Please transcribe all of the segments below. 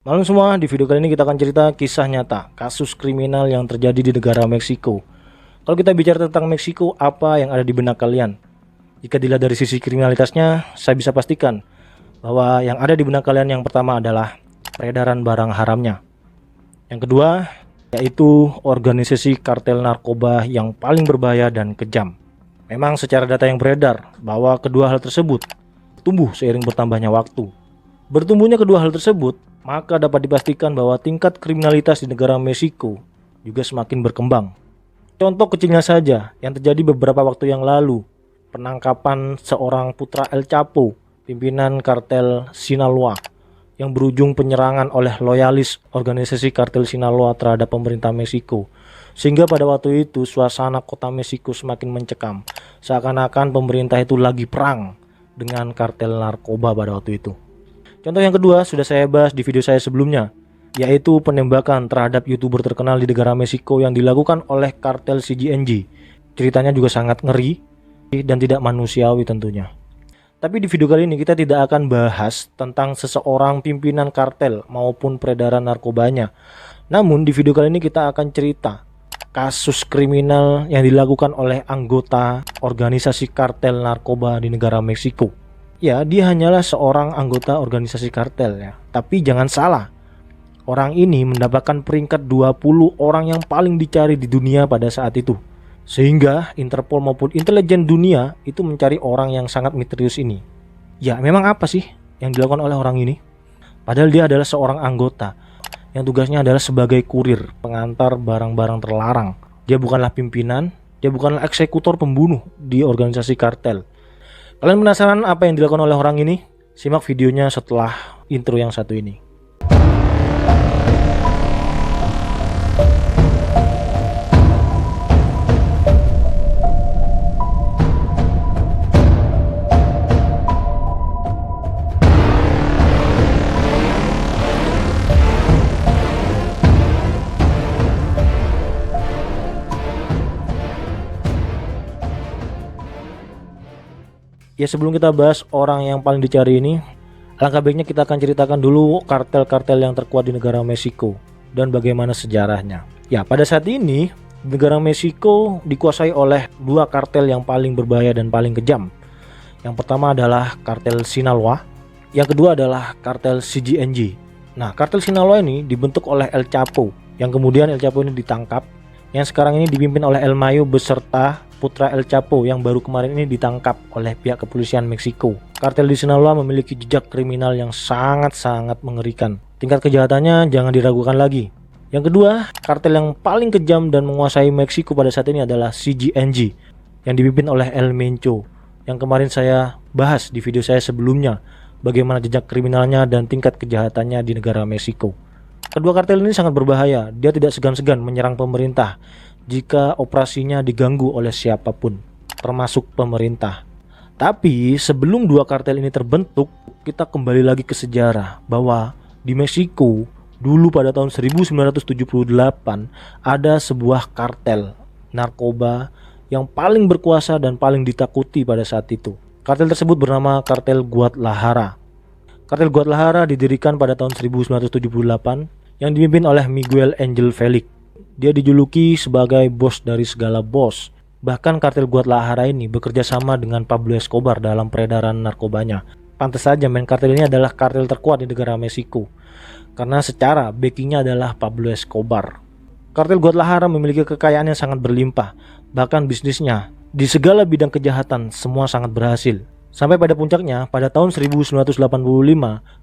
Malam semua, di video kali ini kita akan cerita kisah nyata kasus kriminal yang terjadi di negara Meksiko. Kalau kita bicara tentang Meksiko, apa yang ada di benak kalian? Jika dilihat dari sisi kriminalitasnya, saya bisa pastikan bahwa yang ada di benak kalian yang pertama adalah peredaran barang haramnya. Yang kedua, yaitu organisasi kartel narkoba yang paling berbahaya dan kejam. Memang secara data yang beredar bahwa kedua hal tersebut tumbuh seiring bertambahnya waktu. Bertumbuhnya kedua hal tersebut, maka dapat dipastikan bahwa tingkat kriminalitas di negara Meksiko juga semakin berkembang. Contoh kecilnya saja yang terjadi beberapa waktu yang lalu, penangkapan seorang putra El Chapo, pimpinan kartel Sinaloa, yang berujung penyerangan oleh loyalis organisasi kartel Sinaloa terhadap pemerintah Meksiko. Sehingga pada waktu itu suasana kota Meksiko semakin mencekam, seakan-akan pemerintah itu lagi perang dengan kartel narkoba pada waktu itu. Contoh yang kedua sudah saya bahas di video saya sebelumnya, yaitu penembakan terhadap YouTuber terkenal di negara Meksiko yang dilakukan oleh kartel CGNG. Ceritanya juga sangat ngeri dan tidak manusiawi tentunya. Tapi di video kali ini kita tidak akan bahas tentang seseorang pimpinan kartel maupun peredaran narkobanya. Namun di video kali ini kita akan cerita kasus kriminal yang dilakukan oleh anggota organisasi kartel narkoba di negara Meksiko. Ya, dia hanyalah seorang anggota organisasi kartel ya. Tapi jangan salah, orang ini mendapatkan peringkat 20 orang yang paling dicari di dunia pada saat itu. Sehingga Interpol maupun intelijen dunia itu mencari orang yang sangat misterius ini. Ya, memang apa sih yang dilakukan oleh orang ini? Padahal dia adalah seorang anggota yang tugasnya adalah sebagai kurir, pengantar barang-barang terlarang. Dia bukanlah pimpinan, dia bukanlah eksekutor pembunuh di organisasi kartel. Kalian penasaran apa yang dilakukan oleh orang ini? Simak videonya setelah intro yang satu ini. Ya, sebelum kita bahas orang yang paling dicari ini, alangkah baiknya kita akan ceritakan dulu kartel-kartel yang terkuat di negara Meksiko dan bagaimana sejarahnya. Ya, pada saat ini negara Meksiko dikuasai oleh dua kartel yang paling berbahaya dan paling kejam. Yang pertama adalah kartel Sinaloa, yang kedua adalah kartel CGNG. Nah, kartel Sinaloa ini dibentuk oleh El Chapo, yang kemudian El Chapo ini ditangkap, yang sekarang ini dipimpin oleh El Mayo beserta putra El Chapo yang baru kemarin ini ditangkap oleh pihak kepolisian Meksiko. Kartel di Sinaloa memiliki jejak kriminal yang sangat-sangat mengerikan. Tingkat kejahatannya jangan diragukan lagi. Yang kedua, kartel yang paling kejam dan menguasai Meksiko pada saat ini adalah CGNG yang dipimpin oleh El Mencho, yang kemarin saya bahas di video saya sebelumnya, bagaimana jejak kriminalnya dan tingkat kejahatannya di negara Meksiko. Kedua kartel ini sangat berbahaya. Dia tidak segan-segan menyerang pemerintah jika operasinya diganggu oleh siapapun, termasuk pemerintah. Tapi sebelum dua kartel ini terbentuk, kita kembali lagi ke sejarah bahwa di Meksiko dulu pada tahun 1978 ada sebuah kartel narkoba yang paling berkuasa dan paling ditakuti pada saat itu. Kartel tersebut bernama kartel Guadalajara. Kartel Guadalajara didirikan pada tahun 1978 yang dipimpin oleh Miguel Angel Felix. Dia dijuluki sebagai bos dari segala bos. Bahkan kartel Guadalajara ini bekerja sama dengan Pablo Escobar dalam peredaran narkobanya. Pantas saja main kartel ini adalah kartel terkuat di negara Meksiko, karena secara backingnya adalah Pablo Escobar. Kartel Guadalajara memiliki kekayaan yang sangat berlimpah. Bahkan bisnisnya di segala bidang kejahatan semua sangat berhasil. Sampai pada puncaknya pada tahun 1985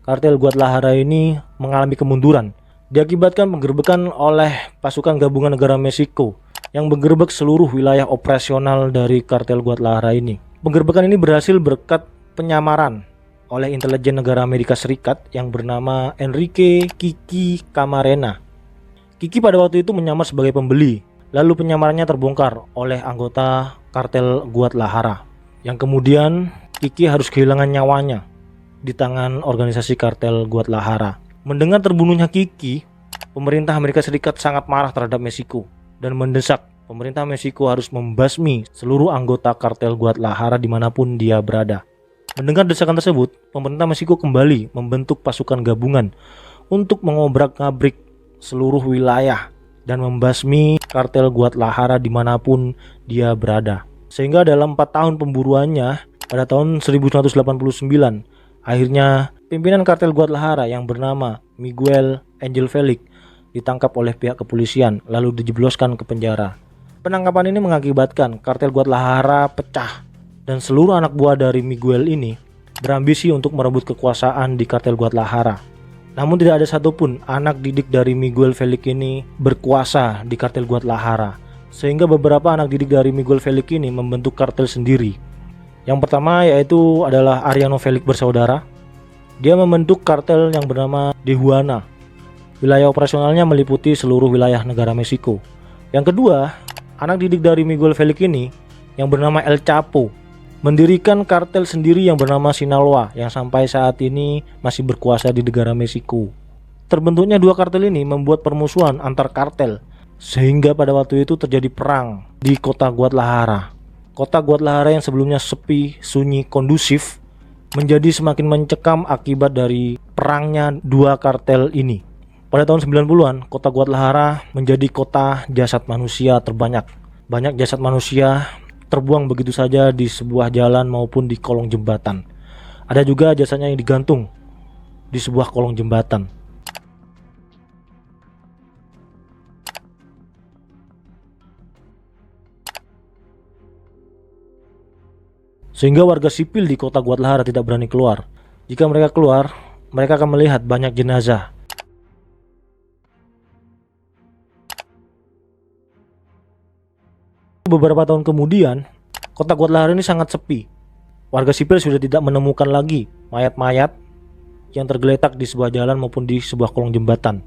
kartel Guadalajara ini mengalami kemunduran, diakibatkan penggerbekan oleh pasukan gabungan negara Meksiko yang menggerebek seluruh wilayah operasional dari kartel Guadalajara ini. Penggerbekan ini berhasil berkat penyamaran oleh intelijen negara Amerika Serikat yang bernama Enrique Kiki Camarena. Kiki pada waktu itu menyamar sebagai pembeli, lalu penyamarannya terbongkar oleh anggota kartel Guadalajara, yang kemudian Kiki harus kehilangan nyawanya di tangan organisasi kartel Guadalajara. Mendengar terbunuhnya Kiki, pemerintah Amerika Serikat sangat marah terhadap Meksiko dan mendesak pemerintah Meksiko harus membasmi seluruh anggota kartel Guadalajara dimanapun dia berada. Mendengar desakan tersebut, pemerintah Meksiko kembali membentuk pasukan gabungan untuk mengobrak-ngabrik seluruh wilayah dan membasmi kartel Guadalajara dimanapun dia berada. Sehingga dalam 4 tahun pemburuannya pada tahun 1989, akhirnya pimpinan kartel Guadalajara yang bernama Miguel Angel Felix ditangkap oleh pihak kepolisian lalu dijebloskan ke penjara. Penangkapan ini mengakibatkan kartel Guadalajara pecah dan seluruh anak buah dari Miguel ini berambisi untuk merebut kekuasaan di kartel Guadalajara. Namun tidak ada satupun anak didik dari Miguel Felix ini berkuasa di kartel Guadalajara, sehingga beberapa anak didik dari Miguel Felix ini membentuk kartel sendiri. Yang pertama yaitu adalah Arellano Felix bersaudara. Dia membentuk kartel yang bernama Tijuana. Wilayah operasionalnya meliputi seluruh wilayah negara Meksiko. Yang kedua, anak didik dari Miguel Felix ini yang bernama El Chapo mendirikan kartel sendiri yang bernama Sinaloa yang sampai saat ini masih berkuasa di negara Meksiko. Terbentuknya dua kartel ini membuat permusuhan antar kartel, sehingga pada waktu itu terjadi perang di kota Guadalajara. Kota Guadalajara yang sebelumnya sepi, sunyi, kondusif menjadi semakin mencekam akibat dari perangnya dua kartel ini. Pada tahun 90-an, kota Guadalajara menjadi kota jasad manusia terbanyak. Banyak jasad manusia terbuang begitu saja di sebuah jalan maupun di kolong jembatan. Ada juga jasadnya yang digantung di sebuah kolong jembatan. Sehingga warga sipil di kota Guadalajara tidak berani keluar. Jika mereka keluar, mereka akan melihat banyak jenazah. Beberapa tahun kemudian, kota Guadalajara ini sangat sepi. Warga sipil sudah tidak menemukan lagi mayat-mayat yang tergeletak di sebuah jalan maupun di sebuah kolong jembatan.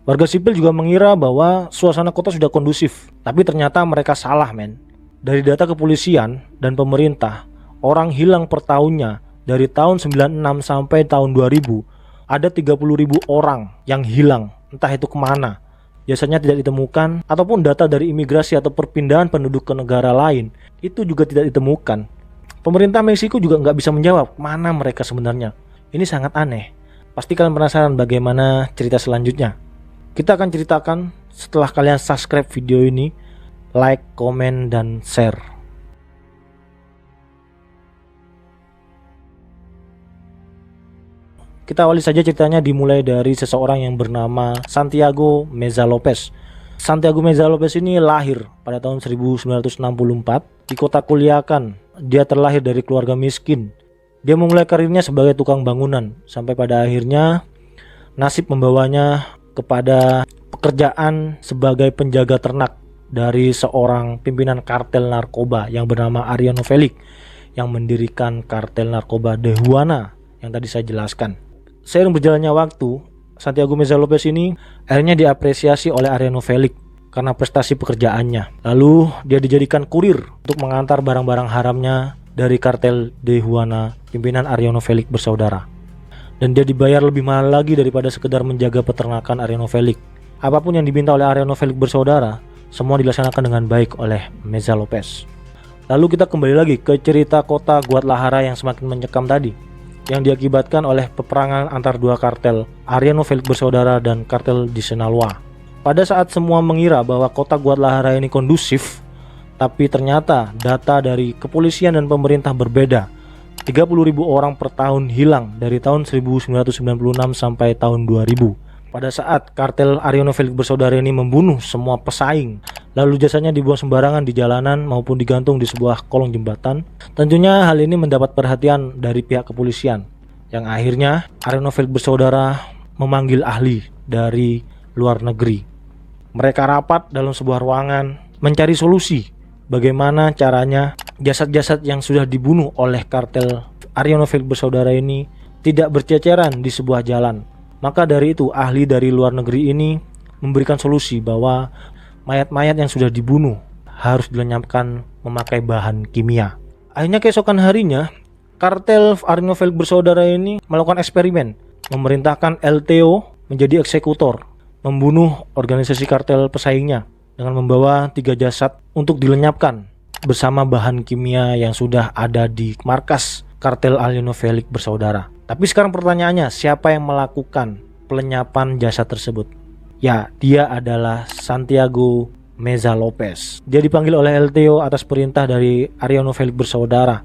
Warga sipil juga mengira bahwa suasana kota sudah kondusif, tapi ternyata mereka salah, men. Dari data kepolisian dan pemerintah, orang hilang per tahunnya dari tahun 96 sampai tahun 2000 ada 30.000 orang yang hilang, entah itu kemana. Biasanya tidak ditemukan, ataupun data dari imigrasi atau perpindahan penduduk ke negara lain itu juga tidak ditemukan. Pemerintah Meksiko juga nggak bisa menjawab mana mereka sebenarnya. Ini sangat aneh. Pasti kalian penasaran bagaimana cerita selanjutnya. Kita akan ceritakan setelah kalian subscribe video ini, like, komen, dan share. Kita awali saja ceritanya dimulai dari seseorang yang bernama Santiago Meza Lopez. Santiago Meza Lopez ini lahir pada tahun 1964 di kota Culiacan. Dia terlahir dari keluarga miskin. Dia memulai karirnya sebagai tukang bangunan sampai pada akhirnya nasib membawanya kepada pekerjaan sebagai penjaga ternak dari seorang pimpinan kartel narkoba yang bernama Arellano Felix yang mendirikan kartel narkoba Tijuana yang tadi saya jelaskan. Seiring berjalannya waktu, Santiago Meza Lopez ini akhirnya diapresiasi oleh Arellano Felix karena prestasi pekerjaannya. Lalu dia dijadikan kurir untuk mengantar barang-barang haramnya dari kartel Tijuana pimpinan Arellano Felix bersaudara. Dan dia dibayar lebih mahal lagi daripada sekedar menjaga peternakan Arellano Felix. Apapun yang diminta oleh Arellano Felix bersaudara, semua dilaksanakan dengan baik oleh Meza Lopez. Lalu kita kembali lagi ke cerita kota Guadalajara yang semakin mencekam tadi, yang diakibatkan oleh peperangan antar dua kartel, Arellano Felix bersaudara dan kartel di Sinaloa. Pada saat semua mengira bahwa kota Guadalajara ini kondusif, tapi ternyata data dari kepolisian dan pemerintah berbeda. 30.000 orang per tahun hilang dari tahun 1996 sampai tahun 2000. Pada saat kartel Arellano Felix bersaudara ini membunuh semua pesaing, lalu jasanya dibuang sembarangan di jalanan maupun digantung di sebuah kolong jembatan. Tentunya hal ini mendapat perhatian dari pihak kepolisian, yang akhirnya Arellano Felix bersaudara memanggil ahli dari luar negeri. Mereka rapat dalam sebuah ruangan mencari solusi bagaimana caranya jasad-jasad yang sudah dibunuh oleh kartel Arellano Felix bersaudara ini tidak berceceran di sebuah jalan. Maka dari itu ahli dari luar negeri ini memberikan solusi bahwa mayat-mayat yang sudah dibunuh harus dilenyapkan memakai bahan kimia. Akhirnya keesokan harinya kartel Arellano Felix bersaudara ini melakukan eksperimen, memerintahkan LTO menjadi eksekutor, membunuh organisasi kartel pesaingnya dengan membawa 3 jasad untuk dilenyapkan bersama bahan kimia yang sudah ada di markas kartel Arellano Felix bersaudara. Tapi sekarang pertanyaannya, siapa yang melakukan pelenyapan jasad tersebut. Ya, dia adalah Santiago Meza Lopez. Dia dipanggil oleh LTO atas perintah dari Ariano Felix bersaudara,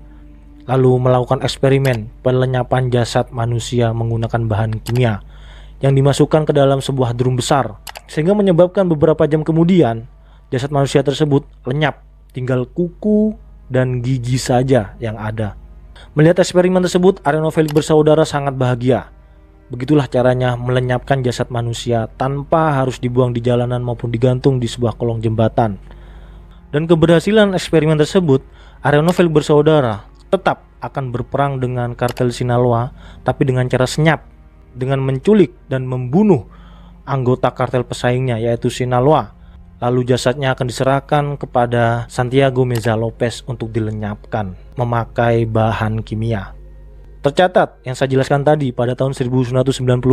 lalu melakukan eksperimen pelenyapan jasad manusia menggunakan bahan kimia yang dimasukkan ke dalam sebuah drum besar, sehingga menyebabkan beberapa jam kemudian jasad manusia tersebut lenyap, tinggal kuku dan gigi saja yang ada. Melihat eksperimen tersebut, Ariano Felix bersaudara sangat bahagia. Begitulah caranya melenyapkan jasad manusia tanpa harus dibuang di jalanan maupun digantung di sebuah kolong jembatan. Dan keberhasilan eksperimen tersebut, Ariano Felix bersaudara tetap akan berperang dengan kartel Sinaloa, tapi dengan cara senyap, dengan menculik dan membunuh anggota kartel pesaingnya yaitu Sinaloa. Lalu jasadnya akan diserahkan kepada Santiago Meza Lopez untuk dilenyapkan memakai bahan kimia. Tercatat yang saya jelaskan tadi, pada tahun 1996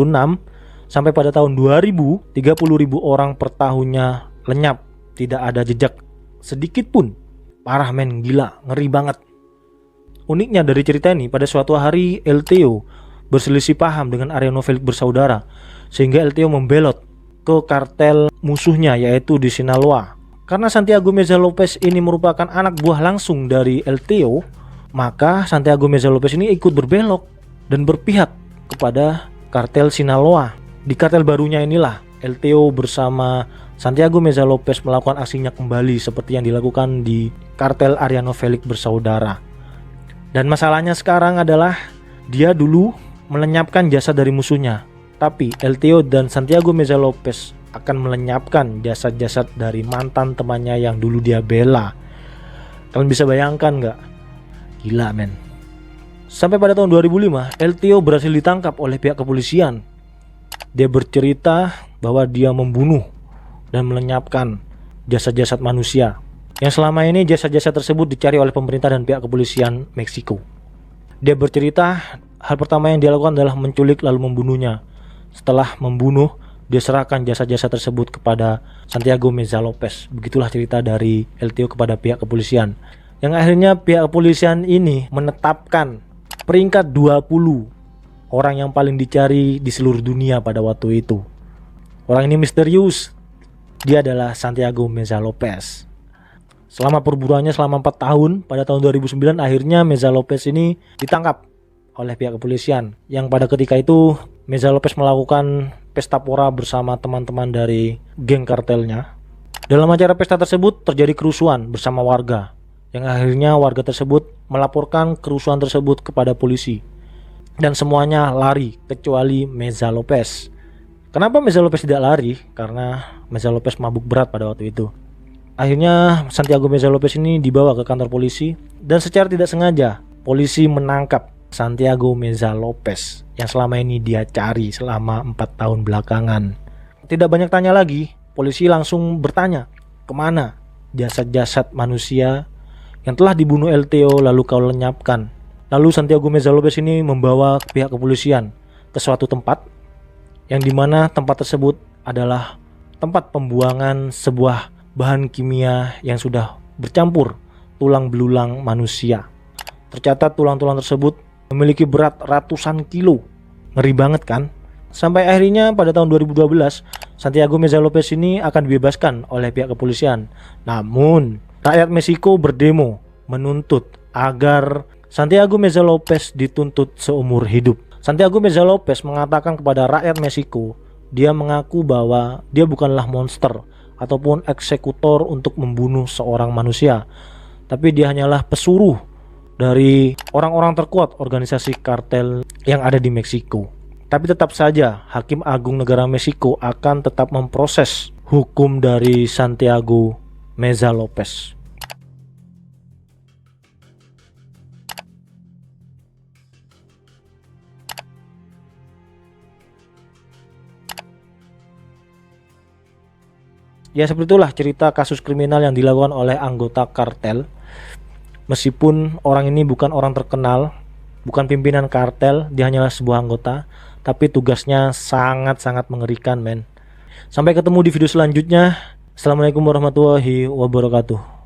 sampai pada tahun 2000, 30.000 orang per tahunnya lenyap, tidak ada jejak sedikit pun. Parah men, gila, ngeri banget. Uniknya dari cerita ini, pada suatu hari LTO berselisih paham dengan Ariano Felix bersaudara, sehingga LTO membelot ke kartel musuhnya yaitu di Sinaloa. Karena Santiago Meza Lopez ini merupakan anak buah langsung dari LTO, maka Santiago Meza Lopez ini ikut berbelok dan berpihak kepada kartel Sinaloa. Di kartel barunya inilah LTO bersama Santiago Meza Lopez melakukan aksinya kembali seperti yang dilakukan di kartel Ariano Felix bersaudara. Dan masalahnya sekarang adalah dia dulu melenyapkan jasad dari musuhnya, tapi LTO dan Santiago Meza Lopez akan melenyapkan jasad-jasad dari mantan temannya yang dulu dia bela. Kalian bisa bayangkan nggak? Gila men. Sampai pada tahun 2005, LTO berhasil ditangkap oleh pihak kepolisian. Dia bercerita bahwa dia membunuh dan melenyapkan jasad-jasad manusia, yang selama ini jasad-jasad tersebut dicari oleh pemerintah dan pihak kepolisian Meksiko. Dia bercerita hal pertama yang dia lakukan adalah menculik lalu membunuhnya. Setelah membunuh, dia serahkan jasad-jasad tersebut kepada Santiago Meza Lopez. Begitulah cerita dari LTO kepada pihak kepolisian, yang akhirnya pihak kepolisian ini menetapkan peringkat 20 orang yang paling dicari di seluruh dunia pada waktu itu. Orang ini misterius. Dia adalah Santiago Meza Lopez. Selama perburuannya selama 4 tahun, pada tahun 2009 akhirnya Meza Lopez ini ditangkap oleh pihak kepolisian, yang pada ketika itu Meza Lopez melakukan pesta pora bersama teman-teman dari geng kartelnya. Dalam acara pesta tersebut terjadi kerusuhan bersama warga, yang akhirnya warga tersebut melaporkan kerusuhan tersebut kepada polisi, dan semuanya lari kecuali Meza Lopez. Kenapa Meza Lopez tidak lari? Karena Meza Lopez mabuk berat pada waktu itu. Akhirnya Santiago Meza Lopez ini dibawa ke kantor polisi, dan secara tidak sengaja polisi menangkap Santiago Meza Lopez yang selama ini dia cari selama 4 tahun belakangan. Tidak banyak tanya lagi, polisi langsung bertanya, kemana jasad-jasad manusia yang telah dibunuh LTO lalu kau lenyapkan? Lalu Santiago Meza Lopez ini membawa pihak kepolisian ke suatu tempat, yang dimana tempat tersebut adalah tempat pembuangan sebuah bahan kimia yang sudah bercampur tulang belulang manusia. Tercatat tulang-tulang tersebut memiliki berat ratusan kilo. Ngeri banget kan? Sampai akhirnya pada tahun 2012 Santiago Meza Lopez ini akan dibebaskan oleh pihak kepolisian. Namun rakyat Meksiko berdemo menuntut agar Santiago Meza Lopez dituntut seumur hidup. Santiago Meza Lopez mengatakan kepada rakyat Meksiko, dia mengaku bahwa dia bukanlah monster ataupun eksekutor untuk membunuh seorang manusia, tapi dia hanyalah pesuruh dari orang-orang terkuat organisasi kartel yang ada di Meksiko. Tapi tetap saja Hakim Agung Negara Meksiko akan tetap memproses hukum dari Santiago Meza Lopez. Ya, seperti itulah cerita kasus kriminal yang dilakukan oleh anggota kartel. Meskipun orang ini bukan orang terkenal, bukan pimpinan kartel, dia hanyalah sebuah anggota, tapi tugasnya sangat-sangat mengerikan men. Sampai ketemu di video selanjutnya. Assalamualaikum warahmatullahi wabarakatuh.